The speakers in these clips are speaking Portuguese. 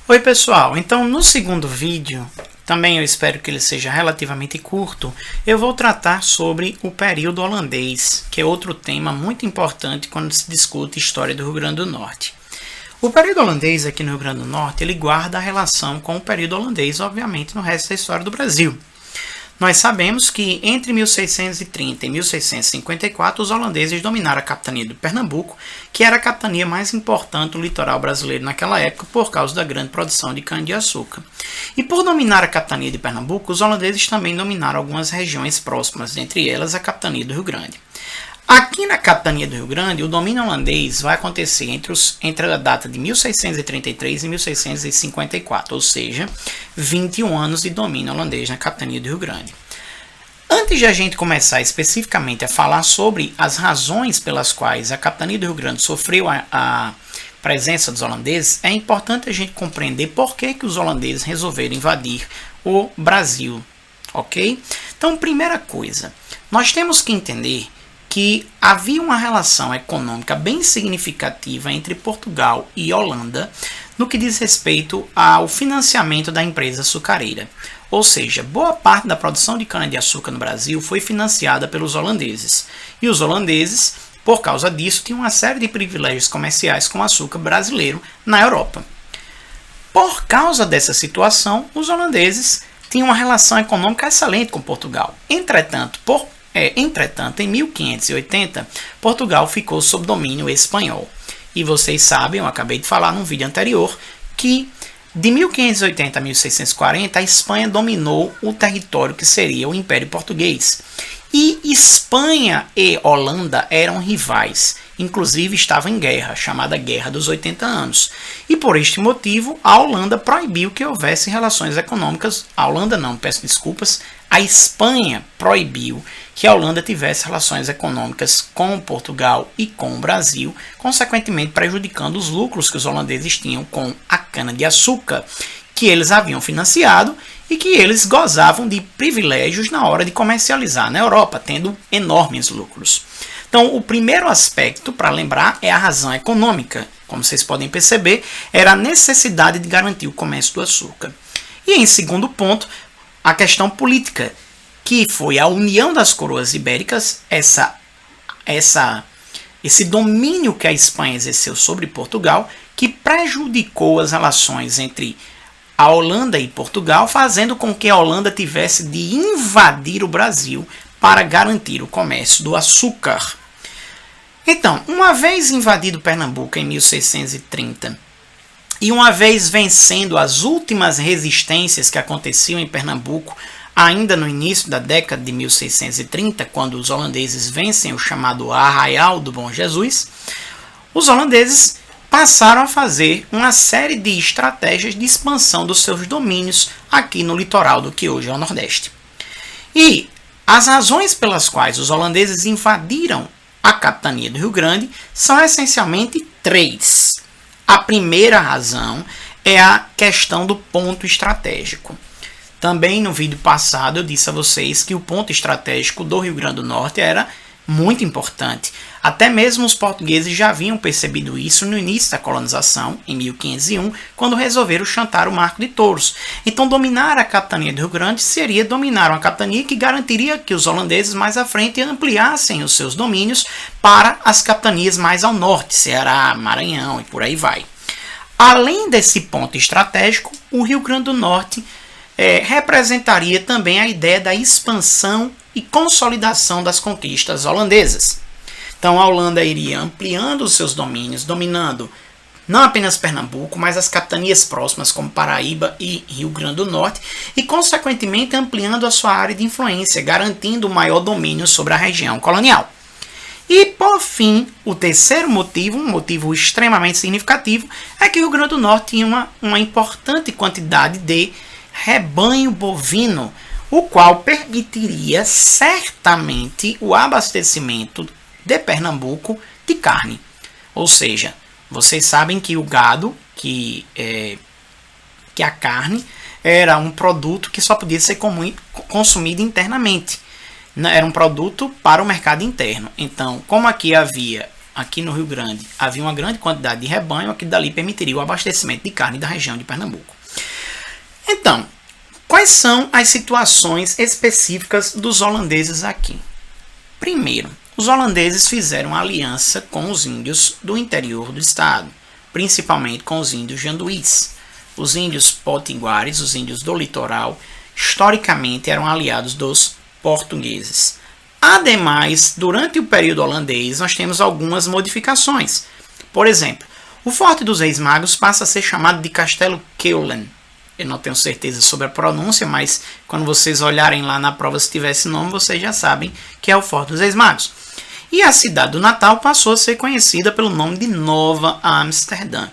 Oi pessoal, então no segundo vídeo, também eu espero que ele seja relativamente curto, eu vou tratar sobre o período holandês, que é outro tema muito importante quando se discute história do Rio Grande do Norte. O período holandês aqui no Rio Grande do Norte, ele guarda a relação com o período holandês, obviamente, no resto da história do Brasil. Nós sabemos que entre 1630 e 1654 os holandeses dominaram a capitania de Pernambuco, que era a capitania mais importante do litoral brasileiro naquela época por causa da grande produção de cana-de-açúcar. E por dominar a capitania de Pernambuco, os holandeses também dominaram algumas regiões próximas, entre elas a capitania do Rio Grande. Aqui na capitania do Rio Grande, o domínio holandês vai acontecer entre a data de 1633 e 1654, ou seja, 21 anos de domínio holandês na capitania do Rio Grande. Antes de a gente começar especificamente a falar sobre as razões pelas quais a capitania do Rio Grande sofreu a presença dos holandeses, é importante a gente compreender por que os holandeses resolveram invadir o Brasil, ok? Então, primeira coisa, nós temos que entender que havia uma relação econômica bem significativa entre Portugal e Holanda no que diz respeito ao financiamento da empresa açucareira. Ou seja, boa parte da produção de cana-de-açúcar no Brasil foi financiada pelos holandeses. E os holandeses, por causa disso, tinham uma série de privilégios comerciais com o açúcar brasileiro na Europa. Por causa dessa situação, os holandeses tinham uma relação econômica excelente com Portugal. Entretanto, em 1580, Portugal ficou sob domínio espanhol. E vocês sabem, eu acabei de falar num vídeo anterior, que de 1580 a 1640, a Espanha dominou o território que seria o Império Português. E Espanha e Holanda eram rivais, inclusive estavam em guerra, chamada Guerra dos 80 Anos. E por este motivo, a Holanda proibiu que houvesse relações econômicas, a Espanha proibiu que a Holanda tivesse relações econômicas com Portugal e com o Brasil, consequentemente prejudicando os lucros que os holandeses tinham com a cana-de-açúcar, que eles haviam financiado e que eles gozavam de privilégios na hora de comercializar na Europa, tendo enormes lucros. Então, o primeiro aspecto para lembrar é a razão econômica. Como vocês podem perceber, era a necessidade de garantir o comércio do açúcar. E em segundo ponto, a questão política, que foi a união das coroas ibéricas, esse domínio que a Espanha exerceu sobre Portugal, que prejudicou as relações entre a Holanda e Portugal, fazendo com que a Holanda tivesse de invadir o Brasil para garantir o comércio do açúcar. Então, uma vez invadido Pernambuco em 1630, e uma vez vencendo as últimas resistências que aconteciam em Pernambuco, ainda no início da década de 1630, quando os holandeses vencem o chamado Arraial do Bom Jesus, os holandeses passaram a fazer uma série de estratégias de expansão dos seus domínios aqui no litoral do que hoje é o Nordeste. E as razões pelas quais os holandeses invadiram a capitania do Rio Grande são essencialmente três. A primeira razão é a questão do ponto estratégico. Também no vídeo passado eu disse a vocês que o ponto estratégico do Rio Grande do Norte era muito importante. Até mesmo os portugueses já haviam percebido isso no início da colonização, em 1501, quando resolveram chantar o Marco de Touros. Então dominar a capitania do Rio Grande seria dominar uma capitania que garantiria que os holandeses mais à frente ampliassem os seus domínios para as capitanias mais ao norte, Ceará, Maranhão e por aí vai. Além desse ponto estratégico, o Rio Grande do Norte representaria também a ideia da expansão e consolidação das conquistas holandesas. Então a Holanda iria ampliando os seus domínios, dominando não apenas Pernambuco, mas as capitanias próximas como Paraíba e Rio Grande do Norte, e consequentemente ampliando a sua área de influência, garantindo o maior domínio sobre a região colonial. E por fim, o terceiro motivo, um motivo extremamente significativo, é que o Rio Grande do Norte tinha uma importante quantidade de rebanho bovino, o qual permitiria certamente o abastecimento de Pernambuco de carne. Ou seja, vocês sabem que o gado, que a carne, era um produto que só podia ser consumido internamente. Era um produto para o mercado interno. Então, como aqui havia aqui no Rio Grande havia uma grande quantidade de rebanho, aquilo dali permitiria o abastecimento de carne da região de Pernambuco. Então, quais são as situações específicas dos holandeses aqui? Primeiro, os holandeses fizeram aliança com os índios do interior do estado, principalmente com os índios janduís. Os índios potiguares, os índios do litoral, historicamente eram aliados dos portugueses. Ademais, durante o período holandês, nós temos algumas modificações. Por exemplo, o Forte dos Reis Magos passa a ser chamado de Castelo Keulen. Eu não tenho certeza sobre a pronúncia, mas quando vocês olharem lá na prova, se tiver esse nome, vocês já sabem que é o Forte dos Reis Magos. E a cidade do Natal passou a ser conhecida pelo nome de Nova Amsterdã.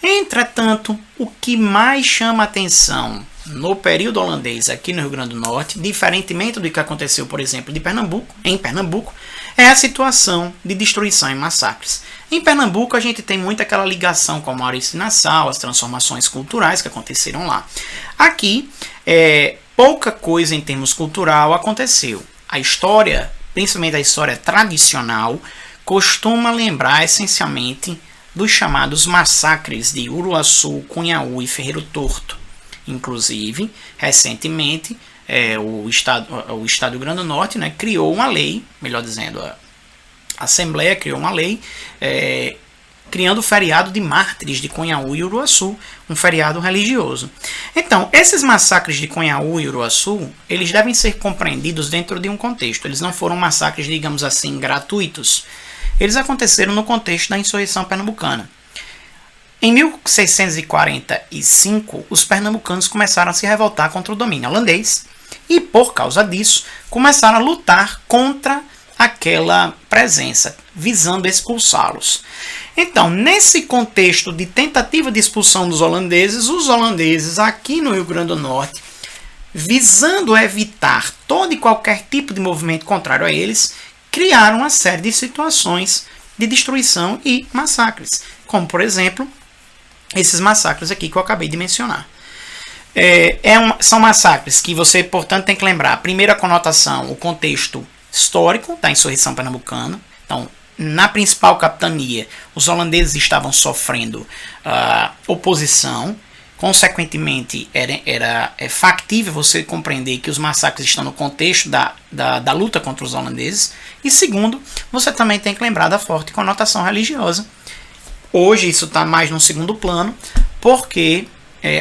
Entretanto, o que mais chama atenção no período holandês aqui no Rio Grande do Norte, diferentemente do que aconteceu, por exemplo, em Pernambuco, é a situação de destruição e massacres. Em Pernambuco, a gente tem muito aquela ligação com Maurício de Nassau, as transformações culturais que aconteceram lá. Aqui, pouca coisa em termos cultural aconteceu. A história, principalmente a história tradicional, costuma lembrar essencialmente dos chamados massacres de Uruaçu, Cunhaú e Ferreiro Torto. Inclusive, recentemente, o Estado do Rio Grande do Norte, né, criou uma lei, melhor dizendo, a Assembleia criou uma lei criando o feriado de mártires de Cunhaú e Uruaçu, um feriado religioso. Então, esses massacres de Cunhaú e Uruaçu, eles devem ser compreendidos dentro de um contexto. Eles não foram massacres, digamos assim, gratuitos. Eles aconteceram no contexto da insurreição pernambucana. Em 1645, os pernambucanos começaram a se revoltar contra o domínio holandês e, por causa disso, começaram a lutar contra aquela presença, visando expulsá-los. Então, nesse contexto de tentativa de expulsão dos holandeses, os holandeses aqui no Rio Grande do Norte, visando evitar todo e qualquer tipo de movimento contrário a eles, criaram uma série de situações de destruição e massacres, como, por exemplo, esses massacres aqui que eu acabei de mencionar. São massacres que você, portanto, tem que lembrar. A primeira conotação, o contexto histórico da insurreição pernambucana. Então, na principal capitania, os holandeses estavam sofrendo oposição. Consequentemente, é factível você compreender que os massacres estão no contexto da luta contra os holandeses. E segundo, você também tem que lembrar da forte conotação religiosa. Hoje isso está mais no segundo plano, porque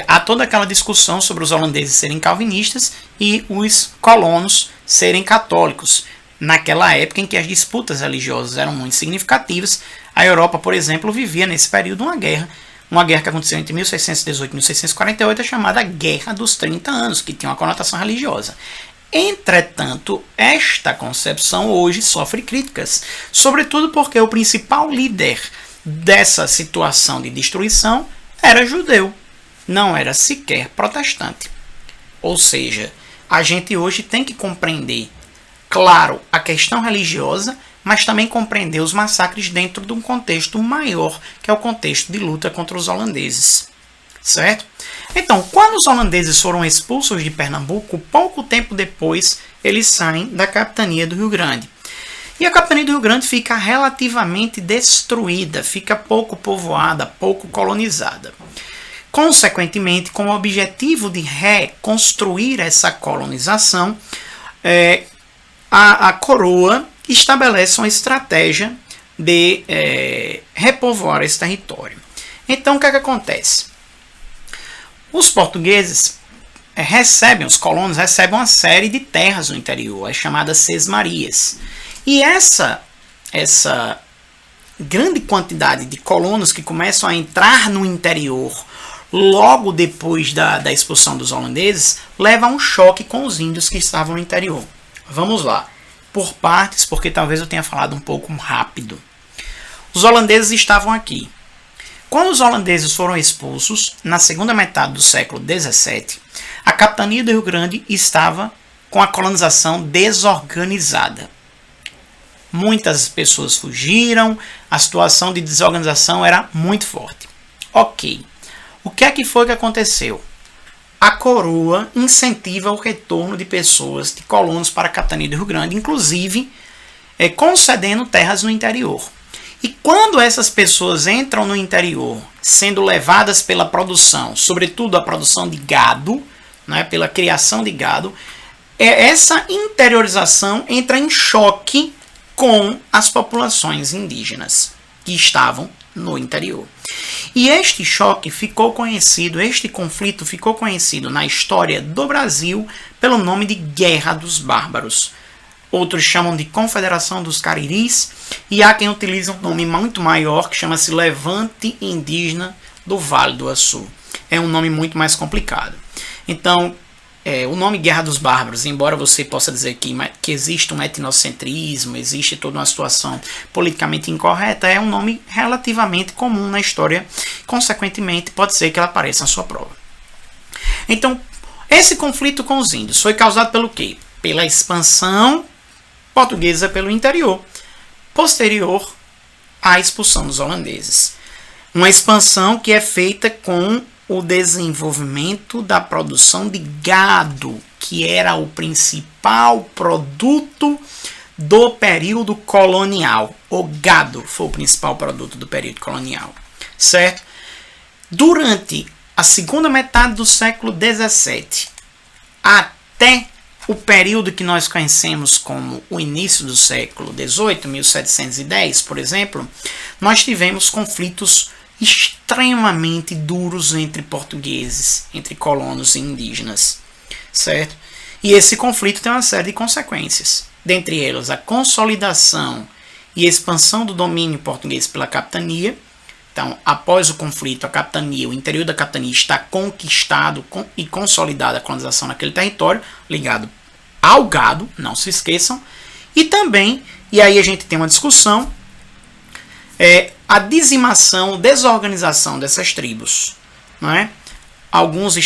há toda aquela discussão sobre os holandeses serem calvinistas e os colonos serem católicos. Naquela época em que as disputas religiosas eram muito significativas, a Europa, por exemplo, vivia nesse período uma guerra que aconteceu entre 1618 e 1648, a chamada Guerra dos 30 Anos, que tinha uma conotação religiosa. Entretanto, esta concepção hoje sofre críticas, sobretudo porque o principal líder dessa situação de destruição era judeu, não era sequer protestante. Ou seja, a gente hoje tem que compreender, claro, a questão religiosa, mas também compreender os massacres dentro de um contexto maior, que é o contexto de luta contra os holandeses. Certo? Então, quando os holandeses foram expulsos de Pernambuco, pouco tempo depois eles saem da capitania do Rio Grande. E a capitania do Rio Grande fica relativamente destruída, fica pouco povoada, pouco colonizada. Consequentemente, com o objetivo de reconstruir essa colonização, a coroa estabelece uma estratégia de repovoar esse território. Então, o que acontece? Os portugueses os colonos recebem uma série de terras no interior, as chamadas sesmarias. E essa grande quantidade de colonos que começam a entrar no interior logo depois da expulsão dos holandeses leva a um choque com os índios que estavam no interior. Vamos lá, por partes, porque talvez eu tenha falado um pouco rápido. Os holandeses estavam aqui. Quando os holandeses foram expulsos, na segunda metade do século XVII, a capitania do Rio Grande estava com a colonização desorganizada. Muitas pessoas fugiram, a situação de desorganização era muito forte. Ok, o que é que foi que aconteceu? A coroa incentiva o retorno de pessoas, de colonos para a capitania do Rio Grande, inclusive concedendo terras no interior. E quando essas pessoas entram no interior, sendo levadas pela produção, sobretudo a produção de gado, né, pela criação de gado, essa interiorização entra em choque com as populações indígenas que estavam no interior. E este choque ficou conhecido, este conflito ficou conhecido na história do Brasil pelo nome de Guerra dos Bárbaros. Outros chamam de Confederação dos Cariris, e há quem utilize um nome muito maior que chama-se Levante Indígena do Vale do Açu. É um nome muito mais complicado. Então, o nome Guerra dos Bárbaros, embora você possa dizer que existe um etnocentrismo, existe toda uma situação politicamente incorreta, é um nome relativamente comum na história, consequentemente pode ser que ela apareça na sua prova. Então, esse conflito com os índios foi causado pelo quê? Pela expansão portuguesa pelo interior, posterior à expulsão dos holandeses. Uma expansão que é feita com o desenvolvimento da produção de gado, que era o principal produto do período colonial. O gado foi o principal produto do período colonial, certo? Durante a segunda metade do século XVII até o período que nós conhecemos como o início do século XVIII, 1710, por exemplo, nós tivemos conflitos extremamente duros entre portugueses, entre colonos e indígenas, certo? E esse conflito tem uma série de consequências, dentre elas a consolidação e expansão do domínio português pela capitania. Então, após o conflito, a capitania, o interior da capitania está conquistado e consolidada a colonização naquele território, ligado ao gado, não se esqueçam, e também, e aí a gente tem uma discussão, a dizimação, desorganização dessas tribos. Não é? Alguns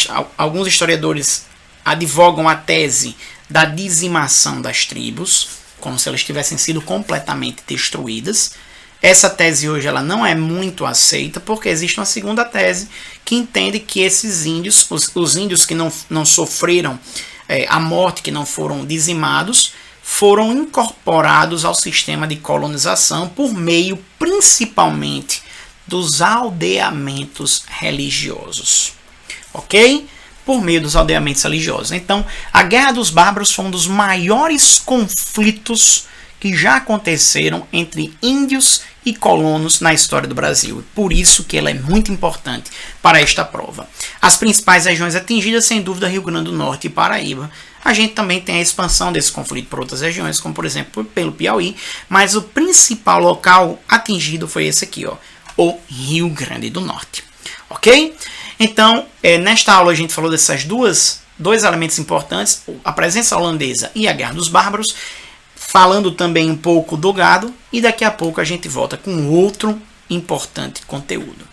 historiadores advogam a tese da dizimação das tribos, como se elas tivessem sido completamente destruídas. Essa tese hoje ela não é muito aceita, porque existe uma segunda tese que entende que esses índios, os índios que não sofreram a morte, que não foram dizimados, foram incorporados ao sistema de colonização por meio principalmente dos aldeamentos religiosos, ok? Por meio dos aldeamentos religiosos. Então, a Guerra dos Bárbaros foi um dos maiores conflitos que já aconteceram entre índios e colonos na história do Brasil. Por isso que ela é muito importante para esta prova. As principais regiões atingidas, sem dúvida, Rio Grande do Norte e Paraíba. A gente também tem a expansão desse conflito por outras regiões, como por exemplo pelo Piauí, mas o principal local atingido foi esse aqui, ó, o Rio Grande do Norte. Ok? Então, nesta aula a gente falou dessas dois elementos importantes, a presença holandesa e a Guerra dos Bárbaros, falando também um pouco do gado, e daqui a pouco a gente volta com outro importante conteúdo.